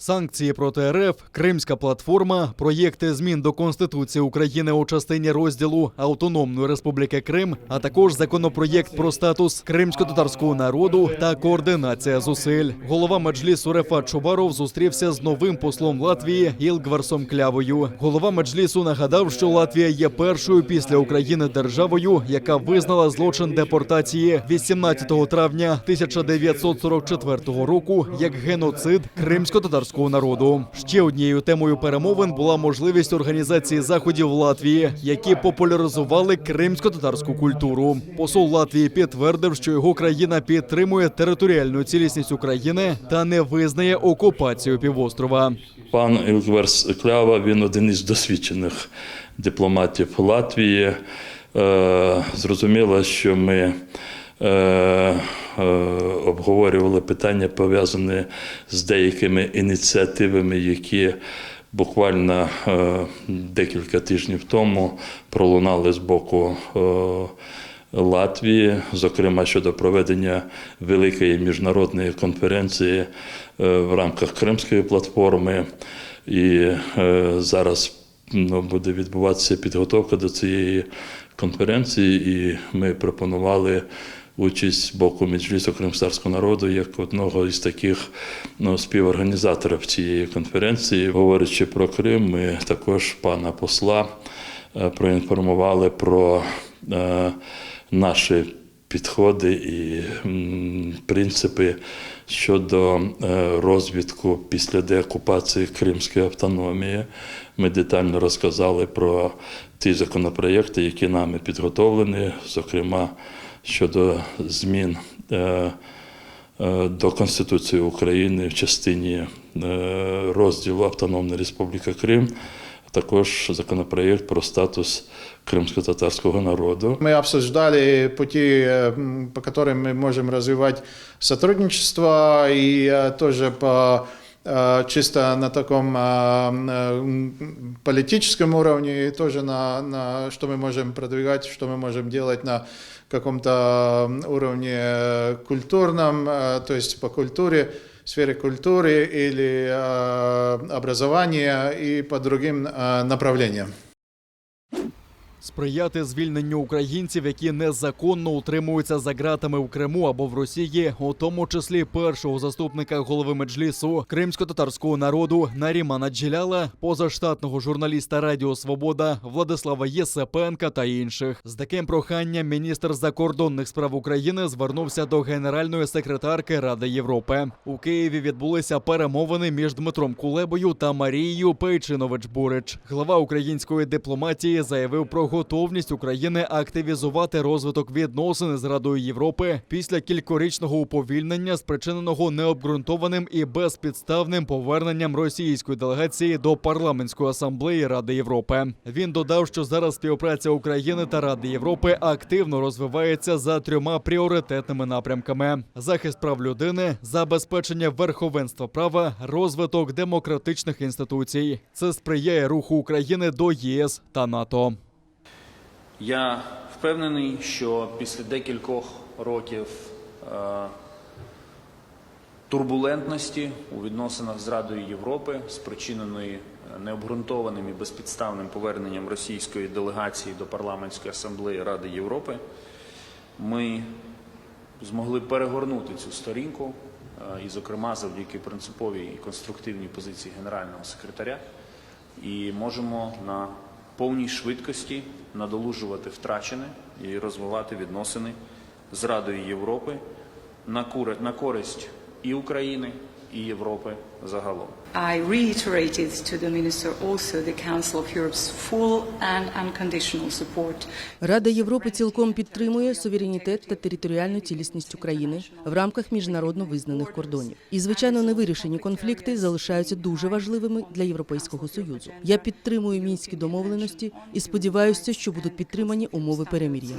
Санкції проти РФ, Кримська платформа, проєкти змін до Конституції України у частині розділу Автономної Республіки Крим, а також законопроєкт про статус кримсько-татарського народу та координація зусиль. Голова Меджлісу Рефат Чубаров зустрівся з новим послом Латвії Ілгварсом Клявою. Голова Меджлісу нагадав, що Латвія є першою після України державою, яка визнала злочин депортації 18 травня 1944 року як геноцид кримсько-татарського народу. Ще однією темою перемовин була можливість організації заходів в Латвії, які популяризували кримсько-татарську культуру. Посол Латвії підтвердив, що його країна підтримує територіальну цілісність України та не визнає окупацію півострова. Пан Ілгварс Клява, він один із досвідчених дипломатів Латвії. Зрозуміло, що ми обговорювали питання, пов'язані з деякими ініціативами, які буквально декілька тижнів тому пролунали з боку Латвії, зокрема щодо проведення великої міжнародної конференції в рамках Кримської платформи. І зараз буде відбуватися підготовка до цієї конференції, і ми пропонували участь з боку Меджлісу кримськотатарського народу як одного із таких співорганізаторів цієї конференції. Говорячи про Крим, ми також пана посла проінформували про наші підходи і принципи щодо розвитку після деокупації Кримської автономії. Ми детально розказали про ті законопроєкти, які нами підготовлені, зокрема щодо змін до Конституції України в частині розділу Автономної Республіки Крим, а також законопроєкт про статус кримсько-татарського народу. Мы обсуждали пути, по которым мы можем развивать сотрудничество, и тоже по чисто на таком политическом уровне, и тоже на что мы можем продвигать, что мы можем делать на каком-то уровне культурном, то есть по культуре, в сфере культуры или образования и по другим направлениям. Сприяти звільненню українців, які незаконно утримуються за ґратами в Криму або в Росії, у тому числі першого заступника голови Меджлісу кримсько-татарського народу Нарімана Джеляла, позаштатного журналіста Радіо Свобода Владислава Єсепенка та інших. З таким проханням міністр закордонних справ України звернувся до генеральної секретарки Ради Європи. У Києві відбулися перемовини між Дмитром Кулебою та Марією Пейчинович-Бурич. Глава української дипломатії заявив про готовність України активізувати розвиток відносин з Радою Європи після кількорічного уповільнення, спричиненого необґрунтованим і безпідставним поверненням російської делегації до парламентської асамблеї Ради Європи. Він додав, що зараз співпраця України та Ради Європи активно розвивається за 3 пріоритетними напрямками: захист прав людини, забезпечення верховенства права, розвиток демократичних інституцій. Це сприяє руху України до ЄС та НАТО. Я впевнений, що після декількох років турбулентності у відносинах з Радою Європи, спричиненої необґрунтованим і безпідставним поверненням російської делегації до парламентської асамблеї Ради Європи, ми змогли перегорнути цю сторінку, і, зокрема, завдяки принциповій і конструктивній позиції Генерального секретаря, і можемо на повній швидкості надолужувати втрачене і розвивати відносини з Радою Європи на користь і України, і Європи загалом. I reiterated to the minister also the Council of Europe's full and unconditional support. Рада Європи цілком підтримує суверенітет та територіальну цілісність України в рамках міжнародно визнаних кордонів. І, звичайно, невирішені конфлікти залишаються дуже важливими для Європейського Союзу. Я підтримую мінські домовленості і сподіваюся, що будуть підтримані умови перемир'я.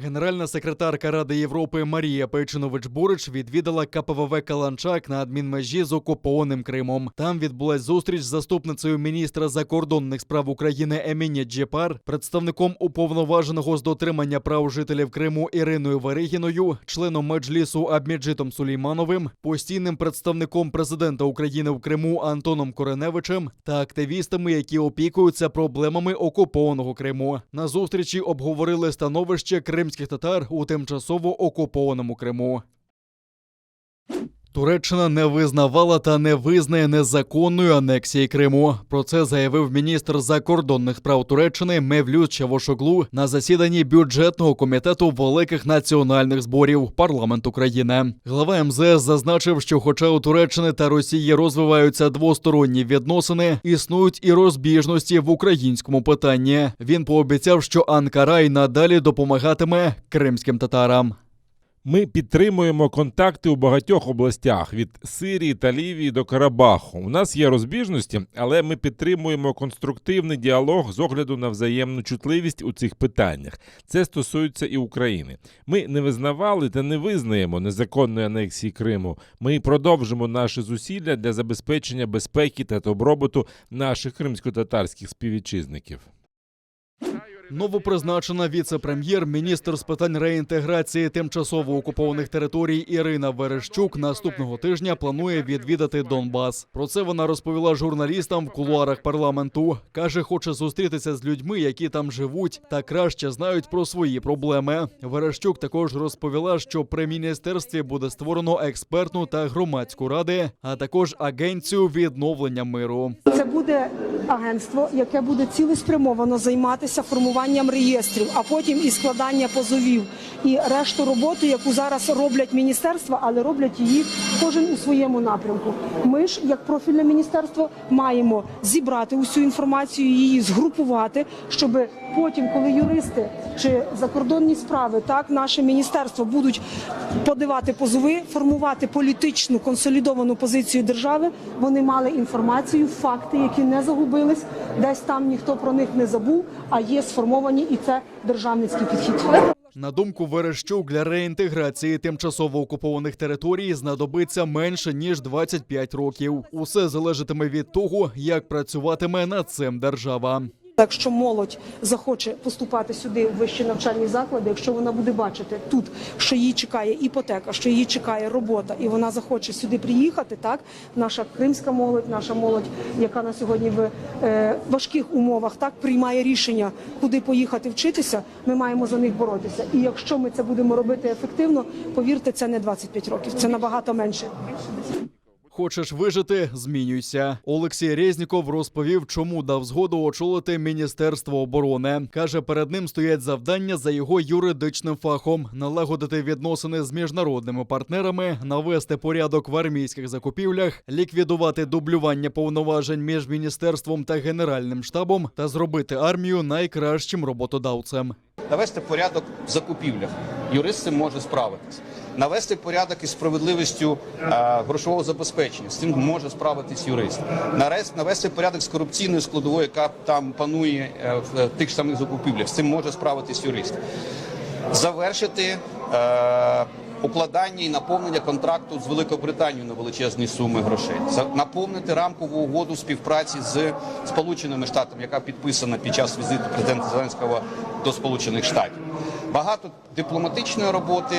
Генеральна секретарка Ради Європи Марія Пейчинович-Бурич відвідала КПВВ «Каланчак» на адмінмежі з окупованим Кримом. Там відбулась зустріч з заступницею міністра закордонних справ України Еміні Джепар, представником уповноваженого з дотримання прав жителів Криму Іриною Веригіною, членом Меджлісу Абміджитом Сулеймановим, постійним представником президента України в Криму Антоном Кореневичем та активістами, які опікуються проблемами окупованого Криму. На зустрічі обговорили становище кримських татар у тимчасово окупованому Криму. Туреччина не визнавала та не визнає незаконної анексії Криму. Про це заявив міністр закордонних справ Туреччини Мевлют Чавушоглу на засіданні бюджетного комітету Великих національних зборів парламенту країни. Глава МЗС зазначив, що хоча у Туреччини та Росії розвиваються двосторонні відносини, існують і розбіжності в українському питанні. Він пообіцяв, що Анкара й надалі допомагатиме кримським татарам. Ми підтримуємо контакти у багатьох областях – від Сирії та Лівії до Карабаху. У нас є розбіжності, але ми підтримуємо конструктивний діалог з огляду на взаємну чутливість у цих питаннях. Це стосується і України. Ми не визнавали та не визнаємо незаконної анексії Криму. Ми продовжимо наші зусилля для забезпечення безпеки та добробуту наших кримсько-татарських співвітчизників. Новопризначена віце-прем'єр-міністр з питань реінтеграції тимчасово окупованих територій Ірина Верещук наступного тижня планує відвідати Донбас. Про це вона розповіла журналістам в кулуарах парламенту. Каже, хоче зустрітися з людьми, які там живуть та краще знають про свої проблеми. Верещук також розповіла, що при міністерстві буде створено експертну та громадську ради, а також агенцію відновлення миру. Це буде агентство, яке буде цілеспрямовано займатися формуванням реєстрів, а потім і складання позовів. І решту роботи, яку зараз роблять міністерства, але роблять її кожен у своєму напрямку. Ми ж, як профільне міністерство, маємо зібрати усю інформацію, її згрупувати, щоб потім, коли юристи чи закордонні справи, так, наше міністерство будуть подавати позови, формувати політичну консолідовану позицію держави, вони мали інформацію, факти, які не загубились, десь там ніхто про них не забув, а є сформовані, і це державницький підхід. На думку Верещук, для реінтеграції тимчасово окупованих територій знадобиться менше, ніж 25 років. Усе залежатиме від того, як працюватиме над цим держава. Якщо молодь захоче поступати сюди в вищі навчальні заклади, якщо вона буде бачити тут, що її чекає іпотека, що її чекає робота, і вона захоче сюди приїхати, так, наша кримська молодь, наша молодь, яка на сьогодні в важких умовах так приймає рішення, куди поїхати вчитися, ми маємо за них боротися. І якщо ми це будемо робити ефективно, повірте, це не 25 років, це набагато менше. Хочеш вижити – змінюйся. Олексій Резніков розповів, чому дав згоду очолити Міністерство оборони. Каже, перед ним стоять завдання за його юридичним фахом – налагодити відносини з міжнародними партнерами, навести порядок в армійських закупівлях, ліквідувати дублювання повноважень між міністерством та Генеральним штабом та зробити армію найкращим роботодавцем. Навести порядок в закупівлях. Юрист з цим може справитись. Навести порядок із справедливістю грошового забезпечення. З цим може справитись юрист. Навести порядок з корупційною складовою, яка там панує в тих самих закупівлях. З цим може справитись юрист. Завершити укладання і наповнення контракту з Великобританією на величезні суми грошей. Наповнити рамкову угоду співпраці з Сполученими Штатами, яка підписана під час візиту президента Зеленського до Сполучених Штатів. Багато дипломатичної роботи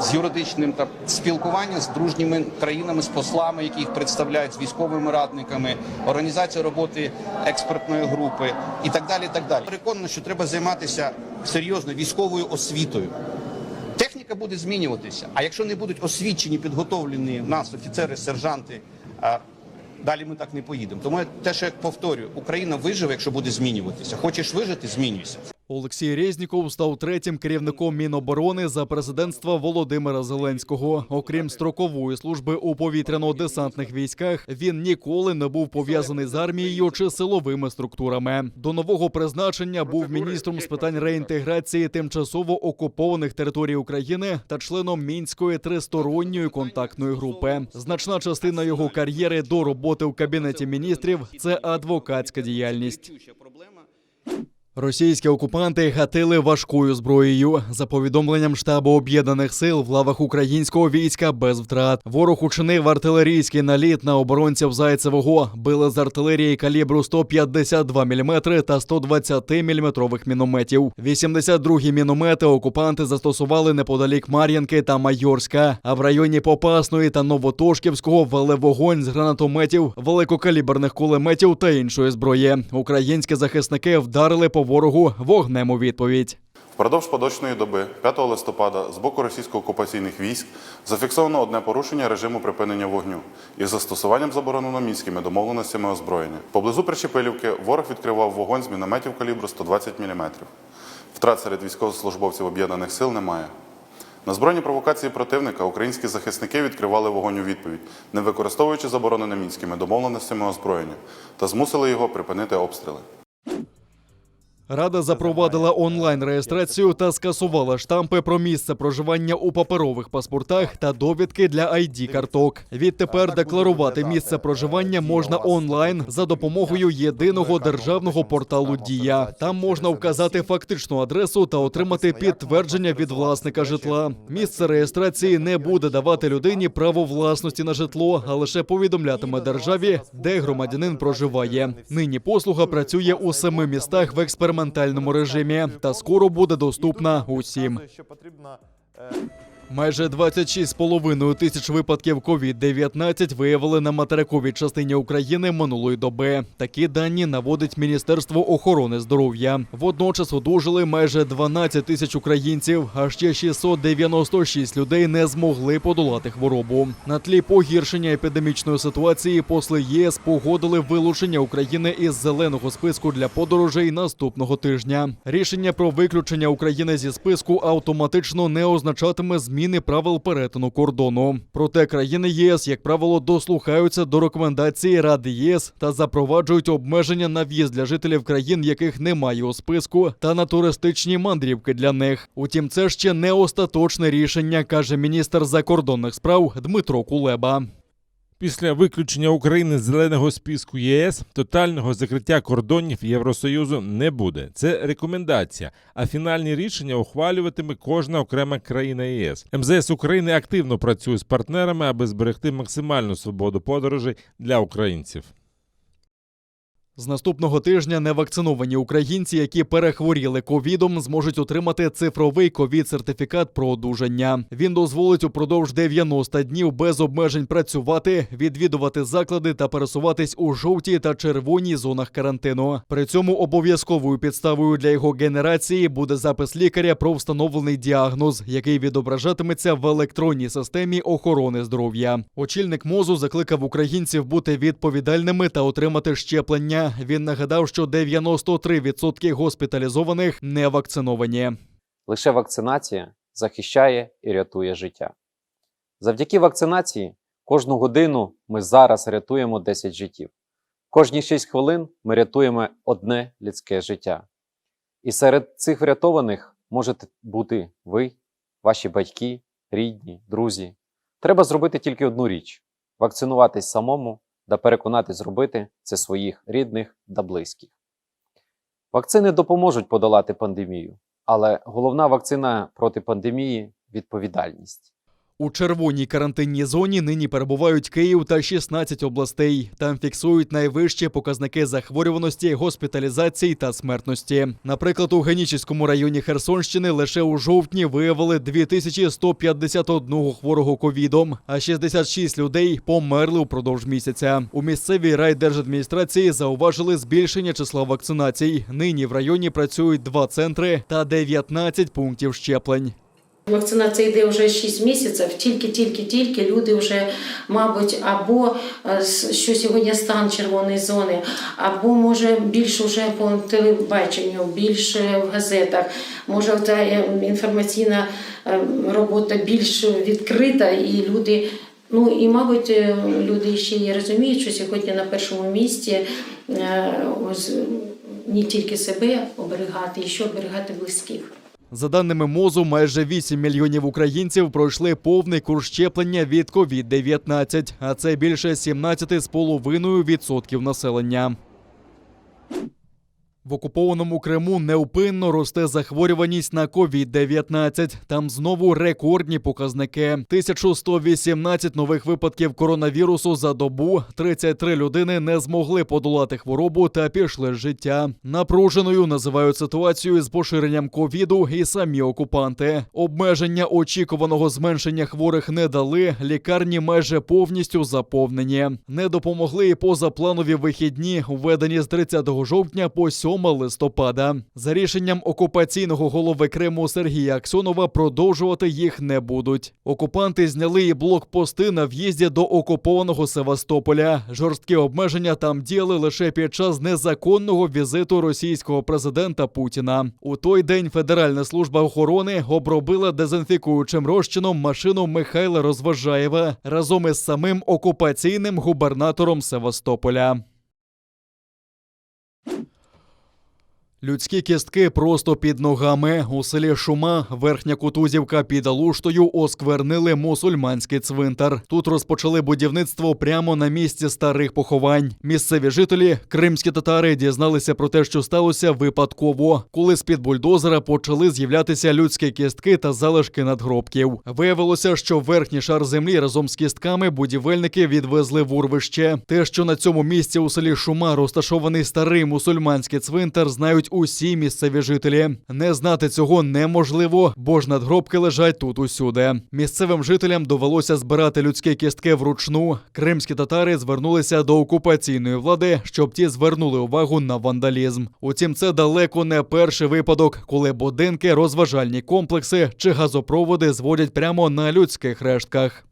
з юридичним та спілкування з дружніми країнами, з послами, які їх представляють, з військовими радниками, організація роботи експертної групи і так далі. І так далі. Переконаний, що треба займатися серйозно військовою освітою. Техніка буде змінюватися, а якщо не будуть освічені, підготовлені в нас офіцери, сержанти, далі ми так не поїдемо. Тому я теж повторюю, Україна виживе, якщо буде змінюватися. Хочеш вижити – змінюйся. Олексій Резніков став третім керівником Міноборони за президентства Володимира Зеленського. Окрім строкової служби у повітряно-десантних військах, він ніколи не був пов'язаний з армією чи силовими структурами. До нового призначення був міністром з питань реінтеграції тимчасово окупованих територій України та членом Мінської тристоронньої контактної групи. Значна частина його кар'єри до роботи в Кабінеті міністрів – це адвокатська діяльність. Російські окупанти гатили важкою зброєю. За повідомленням штабу Об'єднаних сил, в лавах українського війська без втрат. Ворог учинив артилерійський наліт на оборонців Зайцевого. Били з артилерії калібру 152 мм та 120-мм мінометів. 82-гі міномети окупанти застосували неподалік Мар'їнки та Майорська. А в районі Попасної та Новотошківського вели вогонь з гранатометів, великокаліберних кулеметів та іншої зброї. Українські захисники вдарили по ворогу вогнем у відповідь. Впродовж поточної доби, 5 листопада, з боку російсько-окупаційних військ зафіксовано одне порушення режиму припинення вогню із застосуванням заборонено мінськими домовленостями озброєння. Поблизу Причепилівки ворог відкривав вогонь з мінометів калібру 120 мм. Втрат серед військовослужбовців Об'єднаних сил немає. На збройні провокації противника українські захисники відкривали вогонь у відповідь, не використовуючи заборонене мінськими домовленостями озброєння, та змусили його припинити обстріли. Рада запровадила онлайн-реєстрацію та скасувала штампи про місце проживання у паперових паспортах та довідки для ID-карток. Відтепер декларувати місце проживання можна онлайн за допомогою єдиного державного порталу «Дія». Там можна вказати фактичну адресу та отримати підтвердження від власника житла. Місце реєстрації не буде давати людині право власності на житло, а лише повідомлятиме державі, де громадянин проживає. Нині послуга працює у 7 містах в експериментальному режимі та скоро буде доступна усім. Майже 26,5 тисяч випадків COVID-19 виявили на материковій частині України минулої доби. Такі дані наводить Міністерство охорони здоров'я. Водночас одужали майже 12 тисяч українців, а ще 696 людей не змогли подолати хворобу. На тлі погіршення епідемічної ситуації посли ЄС погодили вилучення України із зеленого списку для подорожей наступного тижня. Рішення про виключення України зі списку автоматично не означатиме зміни правил перетину кордону. Проте країни ЄС, як правило, дослухаються до рекомендацій Ради ЄС та запроваджують обмеження на в'їзд для жителів країн, яких немає у списку, та на туристичні мандрівки для них. Утім, це ще не остаточне рішення, каже міністр закордонних справ Дмитро Кулеба. Після виключення України з зеленого списку ЄС тотального закриття кордонів Євросоюзу не буде. Це рекомендація, а фінальні рішення ухвалюватиме кожна окрема країна ЄС. МЗС України активно працює з партнерами, аби зберегти максимальну свободу подорожей для українців. З наступного тижня невакциновані українці, які перехворіли ковідом, зможуть отримати цифровий ковід-сертифікат про одужання. Він дозволить упродовж 90 днів без обмежень працювати, відвідувати заклади та пересуватись у жовтій та червоній зонах карантину. При цьому обов'язковою підставою для його генерації буде запис лікаря про встановлений діагноз, який відображатиметься в електронній системі охорони здоров'я. Очільник МОЗу закликав українців бути відповідальними та отримати щеплення. Він нагадав, що 93% госпіталізованих не вакциновані. Лише вакцинація захищає і рятує життя. Завдяки вакцинації кожну годину ми зараз рятуємо 10 життів. Кожні 6 хвилин ми рятуємо одне людське життя. І серед цих врятованих можете бути ви, ваші батьки, рідні, друзі. Треба зробити тільки одну річ – вакцинуватись самому та переконати зробити це своїх рідних та близьких. Вакцини допоможуть подолати пандемію, але головна вакцина проти пандемії – відповідальність. У червоній карантинній зоні нині перебувають Київ та 16 областей. Там фіксують найвищі показники захворюваності, госпіталізації та смертності. Наприклад, у Генічеському районі Херсонщини лише у жовтні виявили 2151 хворого ковідом, а 66 людей померли упродовж місяця. У місцевій райдержадміністрації зауважили збільшення числа вакцинацій. Нині в районі працюють 2 центри та 19 пунктів щеплень. Вакцинація йде вже 6 місяців, тільки люди вже, мабуть, або що сьогодні стан червоної зони, або, може, більше вже по телебаченню, більше в газетах, може, та інформаційна робота більш відкрита, і люди, і, мабуть, люди ще й розуміють, що сьогодні на першому місці не тільки себе оберігати, і ще оберігати близьких. За даними МОЗу, майже 8 мільйонів українців пройшли повний курс щеплення від COVID-19, а це більше 17,5% населення. В окупованому Криму невпинно росте захворюваність на COVID-19. Там знову рекордні показники. 1118 нових випадків коронавірусу за добу. 33 людини не змогли подолати хворобу та пішли з життя. Напруженою називають ситуацію з поширенням ковіду і самі окупанти. Обмеження очікуваного зменшення хворих не дали. Лікарні майже повністю заповнені. Не допомогли і позапланові вихідні, введені з 30 жовтня по 7 листопада. За рішенням окупаційного голови Криму Сергія Аксьонова продовжувати їх не будуть. Окупанти зняли і блокпости на в'їзді до окупованого Севастополя. Жорсткі обмеження там діяли лише під час незаконного візиту російського президента Путіна. У той день Федеральна служба охорони обробила дезінфікуючим розчином машину Михайла Розважаєва разом із самим окупаційним губернатором Севастополя. Людські кістки просто під ногами. У селі Шума, Верхня Кутузівка під Алуштою осквернили мусульманський цвинтар. Тут розпочали будівництво прямо на місці старих поховань. Місцеві жителі, кримські татари, дізналися про те, що сталося випадково, коли з-під бульдозера почали з'являтися людські кістки та залишки надгробків. Виявилося, що верхній шар землі разом з кістками будівельники відвезли в урвище. Те, що на цьому місці у селі Шума розташований старий мусульманський цвинтар, знають усі місцеві жителі. Не знати цього неможливо, бо ж надгробки лежать тут усюди. Місцевим жителям довелося збирати людські кістки вручну. Кримські татари звернулися до окупаційної влади, щоб ті звернули увагу на вандалізм. Утім, це далеко не перший випадок, коли будинки, розважальні комплекси чи газопроводи зводять прямо на людських рештках.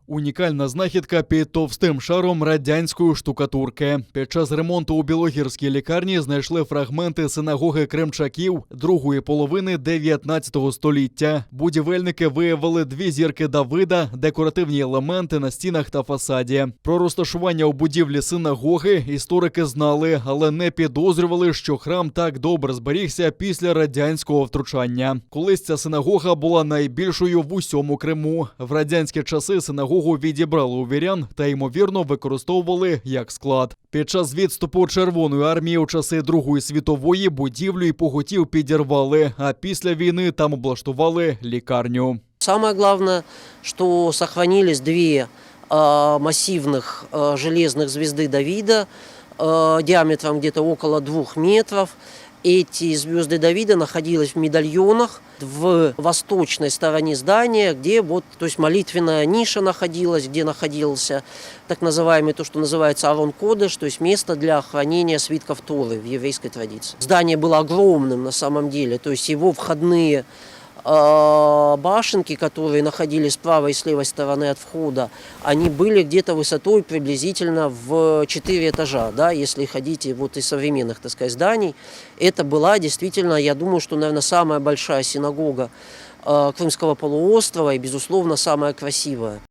Унікальна знахідка під товстим шаром радянської штукатурки. Під час ремонту у Білогірській лікарні знайшли фрагменти синагоги кримчаків другої половини 19 століття. Будівельники виявили 2 зірки Давида, декоративні елементи на стінах та фасаді. Про розташування у будівлі синагоги історики знали, але не підозрювали, що храм так добре зберігся після радянського втручання. Колись ця синагога була найбільшою в усьому Криму. В радянські часи синагогу відібрали у вірян та, ймовірно, використовували як склад. Під час відступу Червоної армії у часи Другої світової будівлю і поготів підірвали, а після війни там облаштували лікарню. Самое главное, что сохранились 2 массивных железных звезды Давида диаметром где-то около 2 метров. Эти звезды Давида находились в медальонах в восточной стороне здания, где то есть молитвенная ниша находилась, где находился так называемый, то, что называется Арон Кодеш, то есть место для хранения свитков Торы в еврейской традиции. Здание было огромным на самом деле, то есть его входные башенки, которые находились с правой и с левой стороны от входа, они были где-то высотой приблизительно в 4 этажа, да, если ходить из современных, так сказать, зданий. Это была действительно, я думаю, что, наверное, самая большая синагога Крымского полуострова и, безусловно, самая красивая.